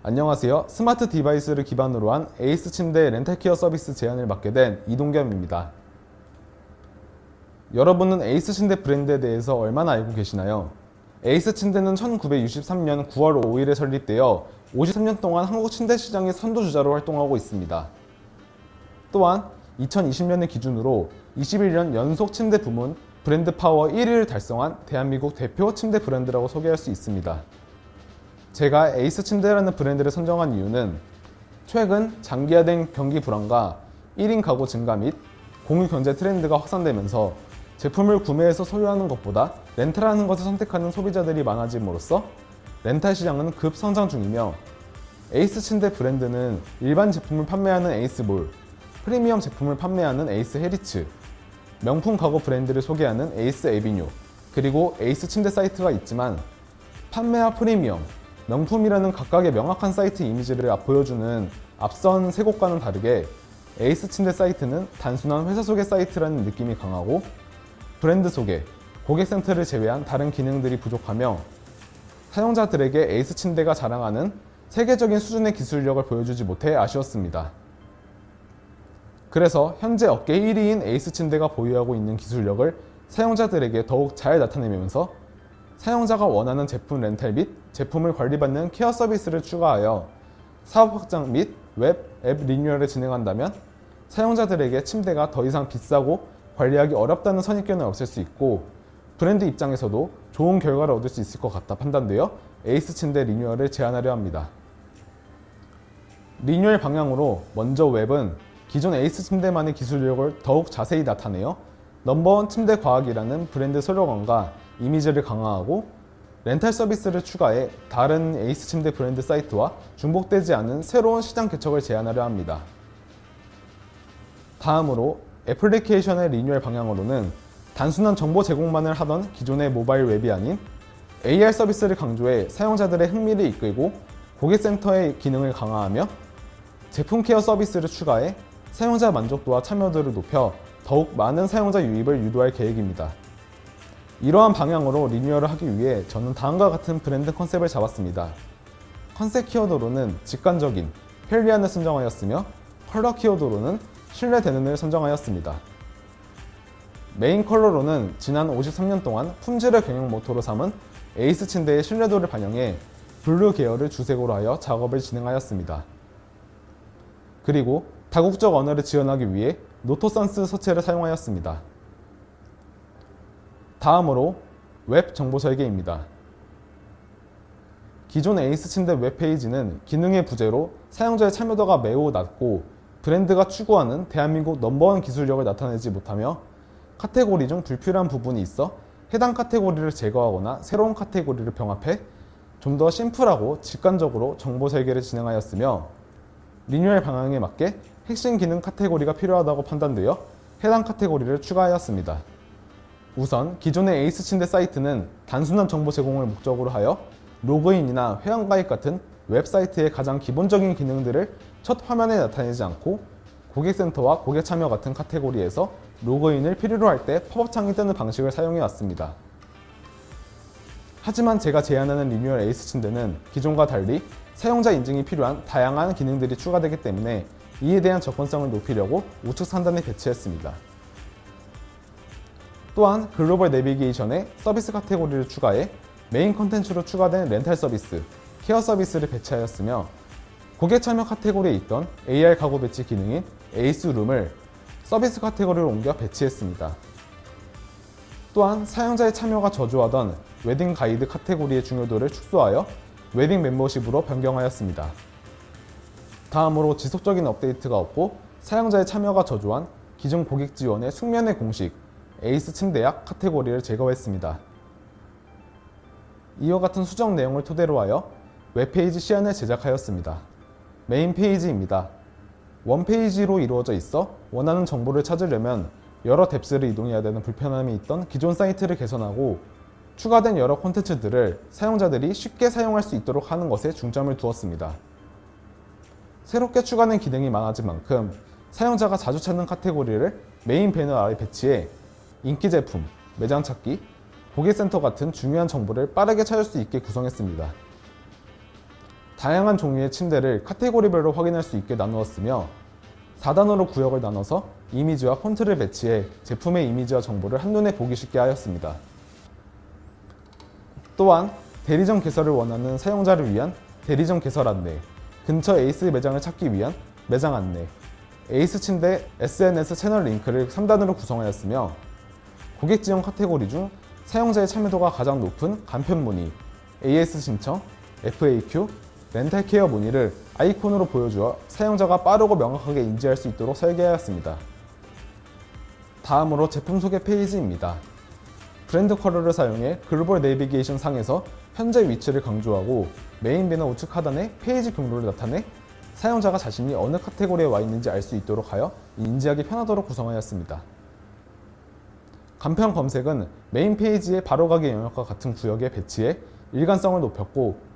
안녕하세요. 스마트 디바이스를 기반으로 한 에이스 침대 렌탈케어 서비스 제안을 맡게 된 이동겸입니다. 여러분은 에이스 침대 브랜드에 대해서 얼마나 알고 계시나요? 에이스 침대는 1963년 9월 5일에 설립되어 53년 동안 한국 침대 시장의 선두주자로 활동하고 있습니다. 또한 2020년을 기준으로 21년 연속 침대 부문 브랜드 파워 1위를 달성한 대한민국 대표 침대 브랜드라고 소개할 수 있습니다. 제가 에이스 침대라는 브랜드를 선정한 이유는 최근 장기화된 경기 불안과 1인 가구 증가 및 공유 경제 트렌드가 확산되면서 제품을 구매해서 소유하는 것보다 렌탈하는 것을 선택하는 소비자들이 많아짐으로써 렌탈 시장은 급성장 중이며 에이스 침대 브랜드는 일반 제품을 판매하는 에이스몰, 프리미엄 제품을 판매하는 에이스 헤리츠, 명품 가구 브랜드를 소개하는 에이스 에비뉴, 그리고 에이스 침대 사이트가 있지만 판매와 프리미엄, 명품이라는 각각의 명확한 사이트 이미지를 보여주는 앞선 세 곳과는 다르게 에이스 침대 사이트는 단순한 회사 소개 사이트라는 느낌이 강하고 브랜드 소개, 고객 센터를 제외한 다른 기능들이 부족하며 사용자들에게 에이스 침대가 자랑하는 세계적인 수준의 기술력을 보여주지 못해 아쉬웠습니다. 그래서 현재 업계 1위인 에이스 침대가 보유하고 있는 기술력을 사용자들에게 더욱 잘 나타내면서 사용자가 원하는 제품 렌탈 및 제품을 관리받는 케어 서비스를 추가하여 사업 확장 및 웹, 앱 리뉴얼을 진행한다면 사용자들에게 침대가 더 이상 비싸고 관리하기 어렵다는 선입견을 없앨 수 있고 브랜드 입장에서도 좋은 결과를 얻을 수 있을 것 같아 판단되어 에이스 침대 리뉴얼을 제안하려 합니다. 리뉴얼 방향으로 먼저 웹은 기존 에이스 침대만의 기술력을 더욱 자세히 나타내어 넘버원 침대 과학이라는 브랜드 슬로건과 이미지를 강화하고 렌탈 서비스를 추가해 다른 에이스 침대 브랜드 사이트와 중복되지 않은 새로운 시장 개척을 제안하려 합니다. 다음으로 애플리케이션의 리뉴얼 방향으로는 단순한 정보 제공만을 하던 기존의 모바일 웹이 아닌 AR 서비스를 강조해 사용자들의 흥미를 이끌고 고객센터의 기능을 강화하며 제품 케어 서비스를 추가해 사용자 만족도와 참여도를 높여 더욱 많은 사용자 유입을 유도할 계획입니다. 이러한 방향으로 리뉴얼을 하기 위해 저는 다음과 같은 브랜드 컨셉을 잡았습니다. 컨셉 키워드로는 직관적인, 편리한을 선정하였으며 컬러 키워드로는 신뢰되는을 선정하였습니다. 메인 컬러로는 지난 53년 동안 품질을 경영 모토로 삼은 에이스 침대의 신뢰도를 반영해 블루 계열을 주색으로 하여 작업을 진행하였습니다. 그리고 다국적 언어를 지원하기 위해 노토산스 서체를 사용하였습니다. 다음으로 웹 정보 설계입니다. 기존 에이스 침대 웹페이지는 기능의 부재로 사용자의 참여도가 매우 낮고 브랜드가 추구하는 대한민국 넘버원 기술력을 나타내지 못하며 카테고리 중 불필요한 부분이 있어 해당 카테고리를 제거하거나 새로운 카테고리를 병합해 좀 더 심플하고 직관적으로 정보 설계를 진행하였으며 리뉴얼 방향에 맞게 핵심 기능 카테고리가 필요하다고 판단되어 해당 카테고리를 추가하였습니다. 우선 기존의 에이스 침대 사이트는 단순한 정보 제공을 목적으로 하여 로그인이나 회원가입 같은 웹사이트의 가장 기본적인 기능들을 첫 화면에 나타내지 않고 고객센터와 고객 참여 같은 카테고리에서 로그인을 필요로 할 때 팝업창이 뜨는 방식을 사용해 왔습니다. 하지만 제가 제안하는 리뉴얼 에이스 침대는 기존과 달리 사용자 인증이 필요한 다양한 기능들이 추가되기 때문에 이에 대한 접근성을 높이려고 우측 상단에 배치했습니다. 또한 글로벌 내비게이션에 서비스 카테고리를 추가해 메인 컨텐츠로 추가된 렌탈 서비스, 케어 서비스를 배치하였으며 고객 참여 카테고리에 있던 AR 가구 배치 기능인 에이스 룸을 서비스 카테고리로 옮겨 배치했습니다. 또한 사용자의 참여가 저조하던 웨딩 가이드 카테고리의 중요도를 축소하여 웨딩 멤버십으로 변경하였습니다. 다음으로 지속적인 업데이트가 없고 사용자의 참여가 저조한 기존 고객 지원의 숙면의 공식, 에이스 침대약 카테고리를 제거했습니다. 이와 같은 수정 내용을 토대로 하여 웹페이지 시안을 제작하였습니다. 메인 페이지입니다. 원페이지로 이루어져 있어 원하는 정보를 찾으려면 여러 탭스를 이동해야 되는 불편함이 있던 기존 사이트를 개선하고 추가된 여러 콘텐츠들을 사용자들이 쉽게 사용할 수 있도록 하는 것에 중점을 두었습니다. 새롭게 추가된 기능이 많아진 만큼 사용자가 자주 찾는 카테고리를 메인 배너 아래 배치해 인기 제품, 매장 찾기, 고객센터 같은 중요한 정보를 빠르게 찾을 수 있게 구성했습니다. 다양한 종류의 침대를 카테고리별로 확인할 수 있게 나누었으며 4단으로 구역을 나눠서 이미지와 폰트를 배치해 제품의 이미지와 정보를 한눈에 보기 쉽게 하였습니다. 또한 대리점 개설을 원하는 사용자를 위한 대리점 개설 안내, 근처 에이스 매장을 찾기 위한 매장 안내, 에이스 침대 SNS 채널 링크를 3단으로 구성하였으며 고객 지원 카테고리 중 사용자의 참여도가 가장 높은 간편 문의, AS 신청, FAQ, 렌탈 케어 문의를 아이콘으로 보여주어 사용자가 빠르고 명확하게 인지할 수 있도록 설계하였습니다. 다음으로 제품 소개 페이지입니다. 브랜드 컬러를 사용해 글로벌 내비게이션 상에서 현재 위치를 강조하고 메인 배너 우측 하단에 페이지 경로를 나타내 사용자가 자신이 어느 카테고리에 와 있는지 알 수 있도록 하여 인지하기 편하도록 구성하였습니다. 간편 검색은 메인 페이지의 바로가기 영역과 같은 구역에 배치해 일관성을 높였고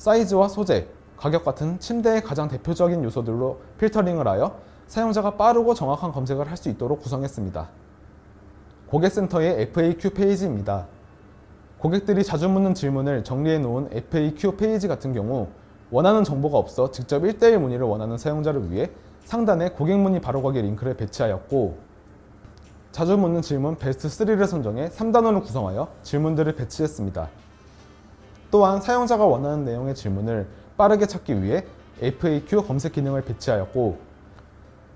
사이즈와 소재, 가격 같은 침대의 가장 대표적인 요소들로 필터링을 하여 사용자가 빠르고 정확한 검색을 할 수 있도록 구성했습니다. 고객센터의 FAQ 페이지입니다. 고객들이 자주 묻는 질문을 정리해 놓은 FAQ 페이지 같은 경우 원하는 정보가 없어 직접 1:1 문의를 원하는 사용자를 위해 상단에 고객 문의 바로가기 링크를 배치하였고 자주 묻는 질문 베스트 3를 선정해 3단원을 구성하여 질문들을 배치했습니다. 또한 사용자가 원하는 내용의 질문을 빠르게 찾기 위해 FAQ 검색 기능을 배치하였고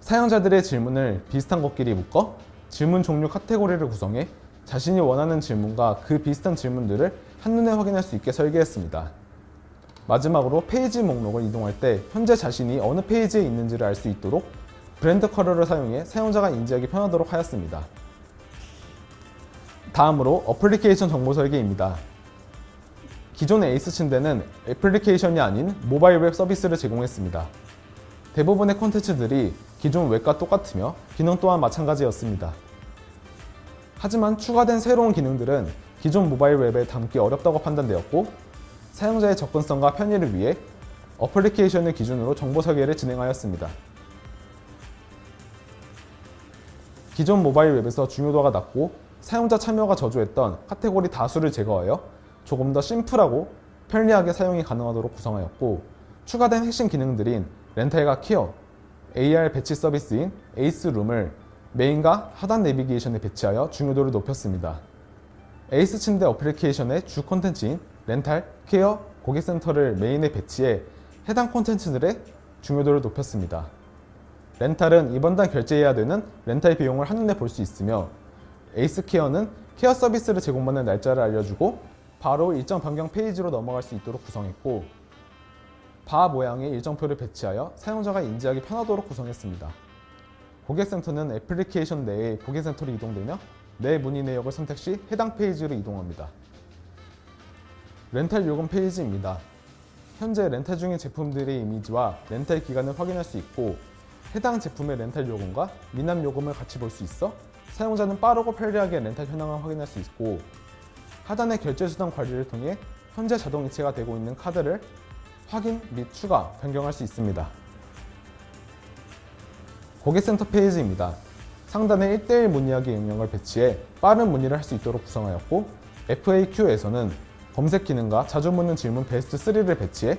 사용자들의 질문을 비슷한 것끼리 묶어 질문 종류 카테고리를 구성해 자신이 원하는 질문과 그 비슷한 질문들을 한눈에 확인할 수 있게 설계했습니다. 마지막으로 페이지 목록을 이동할 때 현재 자신이 어느 페이지에 있는지를 알 수 있도록 브랜드 컬러를 사용해 사용자가 인지하기 편하도록 하였습니다. 다음으로 어플리케이션 정보 설계입니다. 기존의 에이스 침대는 애플리케이션이 아닌 모바일 웹 서비스를 제공했습니다. 대부분의 콘텐츠들이 기존 웹과 똑같으며 기능 또한 마찬가지였습니다. 하지만 추가된 새로운 기능들은 기존 모바일 웹에 담기 어렵다고 판단되었고 사용자의 접근성과 편의를 위해 어플리케이션을 기준으로 정보 설계를 진행하였습니다. 기존 모바일 웹에서 중요도가 낮고 사용자 참여가 저조했던 카테고리 다수를 제거하여 조금 더 심플하고 편리하게 사용이 가능하도록 구성하였고 추가된 핵심 기능들인 렌탈과 케어, AR 배치 서비스인 에이스룸을 메인과 하단 내비게이션에 배치하여 중요도를 높였습니다. 에이스 침대 어플리케이션의 주 콘텐츠인 렌탈, 케어, 고객센터를 메인에 배치해 해당 콘텐츠들의 중요도를 높였습니다. 렌탈은 이번 달 결제해야 되는 렌탈 비용을 한눈에 볼 수 있으며 에이스 케어는 케어 서비스를 제공받는 날짜를 알려주고 바로 일정 변경 페이지로 넘어갈 수 있도록 구성했고 바 모양의 일정표를 배치하여 사용자가 인지하기 편하도록 구성했습니다. 고객센터는 애플리케이션 내에 고객센터로 이동되며 내 문의 내역을 선택 시 해당 페이지로 이동합니다. 렌탈 요금 페이지입니다. 현재 렌탈 중인 제품들의 이미지와 렌탈 기간을 확인할 수 있고 해당 제품의 렌탈 요금과 미납 요금을 같이 볼 수 있어 사용자는 빠르고 편리하게 렌탈 현황을 확인할 수 있고 하단의 결제 수단 관리를 통해 현재 자동 이체가 되고 있는 카드를 확인 및 추가, 변경할 수 있습니다. 고객센터 페이지입니다. 상단에 1:1 문의하기 영역을 배치해 빠른 문의를 할 수 있도록 구성하였고 FAQ에서는 검색 기능과 자주 묻는 질문 베스트 3를 배치해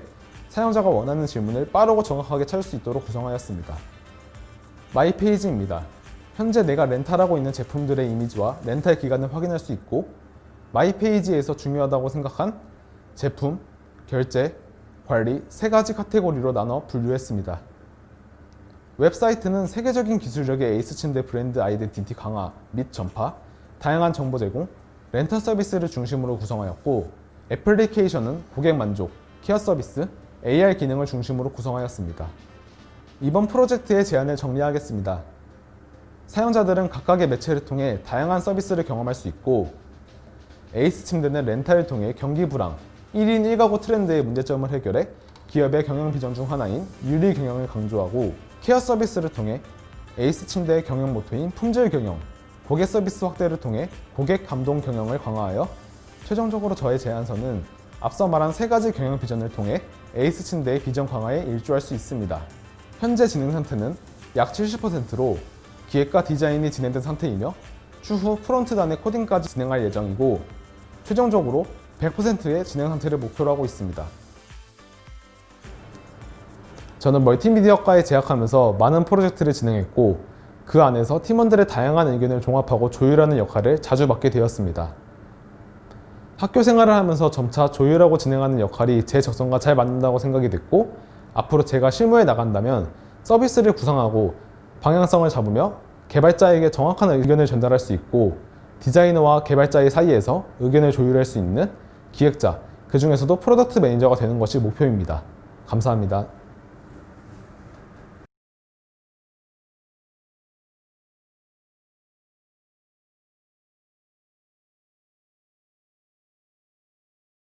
사용자가 원하는 질문을 빠르고 정확하게 찾을 수 있도록 구성하였습니다. 마이 페이지입니다. 현재 내가 렌탈하고 있는 제품들의 이미지와 렌탈 기간을 확인할 수 있고 마이 페이지에서 중요하다고 생각한 제품, 결제, 관리 3가지 카테고리로 나눠 분류했습니다. 웹사이트는 세계적인 기술력의 에이스 침대 브랜드 아이덴티티 강화 및 전파, 다양한 정보 제공, 렌탈 서비스를 중심으로 구성하였고 애플리케이션은 고객 만족, 케어 서비스, AR 기능을 중심으로 구성하였습니다. 이번 프로젝트의 제안을 정리하겠습니다. 사용자들은 각각의 매체를 통해 다양한 서비스를 경험할 수 있고 에이스 침대는 렌탈을 통해 경기 불황, 1인 1가구 트렌드의 문제점을 해결해 기업의 경영 비전 중 하나인 윤리 경영을 강조하고 케어 서비스를 통해 에이스 침대의 경영 모토인 품질 경영, 고객 서비스 확대를 통해 고객 감동 경영을 강화하여 최종적으로 저의 제안서는 앞서 말한 3가지 경영 비전을 통해 에이스 침대의 비전 강화에 일조할 수 있습니다. 현재 진행 상태는 약 70%로 기획과 디자인이 진행된 상태이며 추후 프론트단의 코딩까지 진행할 예정이고 최종적으로 100%의 진행 상태를 목표로 하고 있습니다. 저는 멀티미디어과에 재학하면서 많은 프로젝트를 진행했고 그 안에서 팀원들의 다양한 의견을 종합하고 조율하는 역할을 자주 맡게 되었습니다. 학교 생활을 하면서 점차 조율하고 진행하는 역할이 제 적성과 잘 맞는다고 생각이 됐고 앞으로 제가 실무에 나간다면 서비스를 구상하고 방향성을 잡으며 개발자에게 정확한 의견을 전달할 수 있고 디자이너와 개발자의 사이에서 의견을 조율할 수 있는 기획자, 그 중에서도 프로덕트 매니저가 되는 것이 목표입니다. 감사합니다.